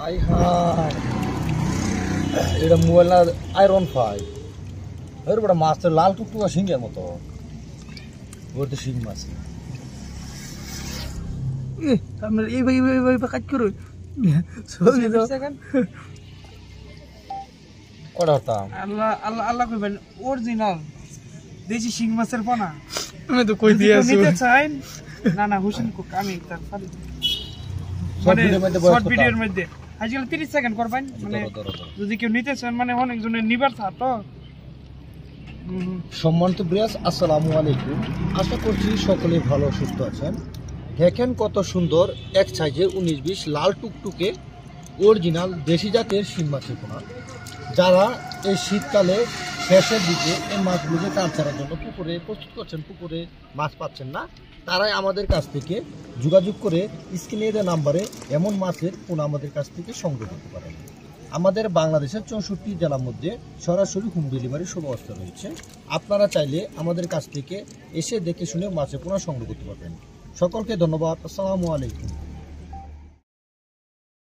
I high এটা mobile না iron phi এর বড় মাছ লাল টুকটুকা শিঙের মতো ওর তো শিং মাছ আপনার এইভাবে কাজ করুন কটা হতাম আল্লাহ আল্লাহ আল্লাহ কইবেন অরিজিনাল দেশি শিং মাছের পোনা আমি তো কই দিয়ে আছি নিতে চাইন না হুসেন কুক আমি তার ফালি মানে শর্ট ভিডিওর মধ্যে আজকাল 30 সেকেন্ড করবেন মানে যদি কেউ নিতে চান মানে অনেকজনের নিবার থা তো সম্মানিত ব্রিয়াস আসসালামু আলাইকুম আশা করছি সকলে ভালো সুস্থ আছেন দেখেন কত সুন্দর এক সাইজে 19-20 লাল টুকটুকে অরিজিনাল দেশি জাতের শিং মাছের পোনা যারা এই শীতকালে শেষের দিকে এই মাছগুলোকে চাষ করার জন্য পুকুরে প্রস্তুত করছেন পুকুরে মাছ পাচ্ছেন না তারাই আমাদের কাছ থেকে যোগাযোগ করে স্ক্রিনে দেওয়া নাম্বারে এমন মাছের পোনা আমাদের কাছ থেকে সংগ্রহ করতে পারেন আমাদের বাংলাদেশের 64 জেলার মধ্যে সরাসরি হোম ডেলিভারির সুব্যবস্থা রয়েছে আপনারা চাইলে আমাদের কাছ থেকে এসে দেখে শুনে মাছের পোনা সংগ্রহ করতে পারবেন সকলকে ধন্যবাদ আসসালামু আলাইকুম।